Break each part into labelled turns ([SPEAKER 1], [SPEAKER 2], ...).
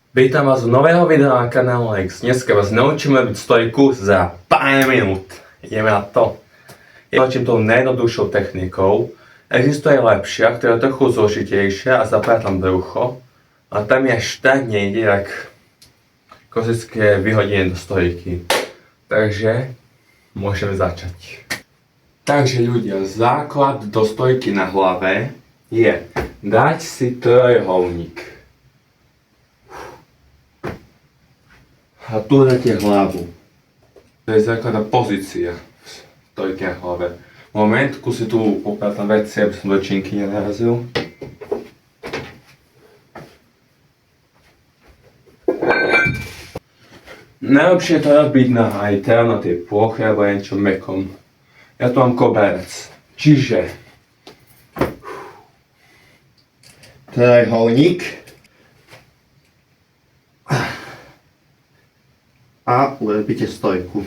[SPEAKER 1] Vítam vás u nového videa na kanále X. Dneska vás naučíme robiť stojku za pár minút. Ideme na to. Ja začím tou najjednoduchšou technikou. Existuje lepšia, ktorá je trochu zložitejšia a zapája tam brucho. A tam je až tak nejde, jak klasické vyhodenie do stojky. Takže môžeme začať. Takže ľudia, základ do stojky na hlave je dať si trojuholník. A tu dáte hlavu. To je základná pozícia v stojke na hlave. Moment, si tu poprátam veci, aby som do činky nenarazil. Najlepšie je to robiť na tej ploche alebo niečo mekom. Ja tu mám koberec. Čiže trojuholník a urobíte stojku.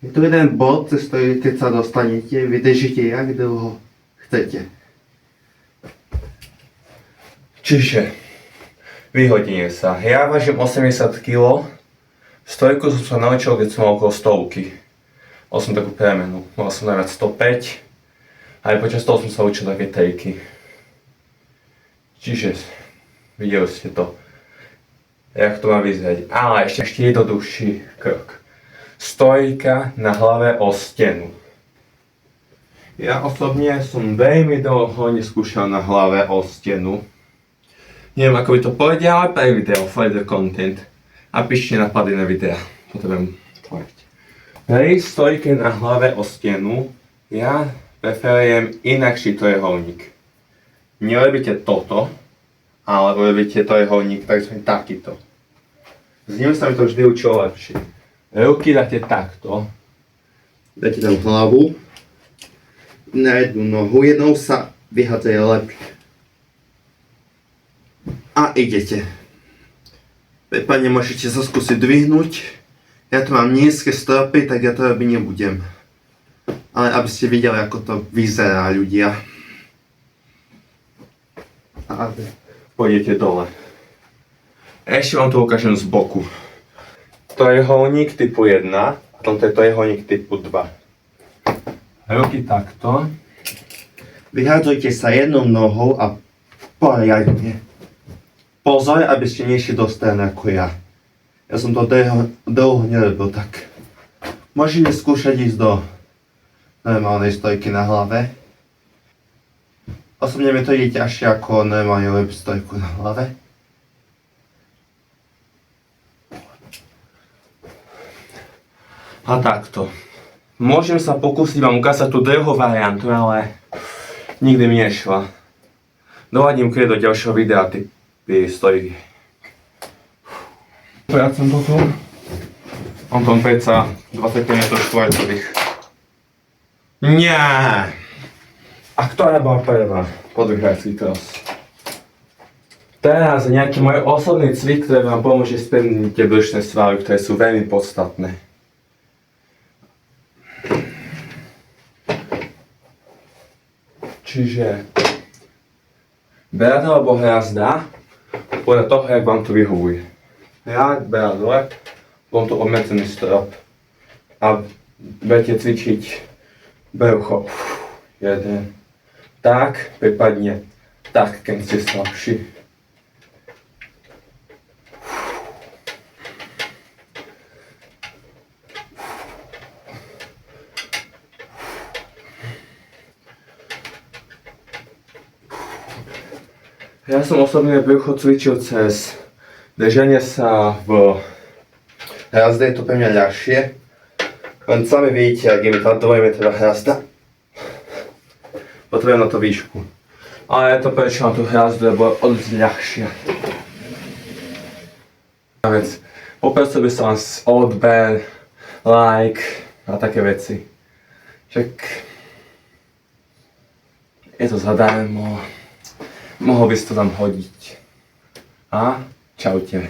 [SPEAKER 1] Je tu jeden bod, cez ktorý keď sa dostanete, vydržíte jak dlho chcete. Čiže vyhodenie sa. Ja vážim 80 kg. Stojku som sa naučil, keď som mal okolo 100. Mal som takú premenu. Mal som najviac 105. Aj počas toho som sa učil také triky. Čiže videli ste to. Jak to má vyzerať. Ale ešte jednoduchší krok. Stojka na hlave o stenu. Ja osobne som veľmi dlho neskúšal na hlave o stenu. Neviem ako by to pôjde, ale pre video, further content. A píšte napady na videa. Potrebujem tvoriť. Pri stojke na hlave o stenu ja preferujem inakší trojuholník. Nerobíte toto, ale urobíte trojuholník takýto. S ním sa mi to vždy učilo lepšie. Ruky dáte takto. Dáte tam hlavu na jednu nohu, jednou sa vyhadzuje lepšie. A idete. Prípadne môžete sa skúsiť dvihnúť. Ja tu mám nízke stropy, tak ja to robiť nebudem. Ale aby ste videli, ako to vyzerá, ľudia. A pôjdete dole. Ešte vám to ukážem z boku. Trojuholník typu 1 a tomto je trojuholník typu 2. Ruky takto. Vyhadzujte sa jednou nohou a poriadne. Pozor, aby ste nešli do strany ako ja. Ja som to dlho nerobil tak. Môžete skúšať ísť do normálnej stojky na hlave. Osobne mi to ide ťažšie ako normálne robiť stojku na hlave. A takto. Môžem sa pokúsiť vám ukázať tú druhú variantu, ale nikdy mi nešla. Doladím keď do ďalšieho videa typy stojky. Vracam to tu. Mám tam peca 20 km štvorcových. Nie. A ktorá bola prvá? Podvíhaj si teraz. Teraz nejaký môj osobný cvik, ktorý vám pomôže spevniť tie brušné svaly, ktoré sú veľmi podstatné. Čiže berada alebo hrazda, podľa toho, jak vám to vyhovuje. Ja berá dole, potom to obmedzený strop a budete cvičiť brucho. Jeden. Tak, prípadne tak, keď ste slabší. Ja som osobne brucho cvičil cez držanie sa v hrazde, je to pre mňa ľahšie. Len sami vidíte, ak je mi tá 2 metrová hrazda. Potrebujem na to výšku. Ale ja to prečo na tú hrazdu, lebo je odť ľahšia. Poprosil by som vás odber, like a také veci. Však je to zadarmo. Mohol by si to tam hodiť. A čaute.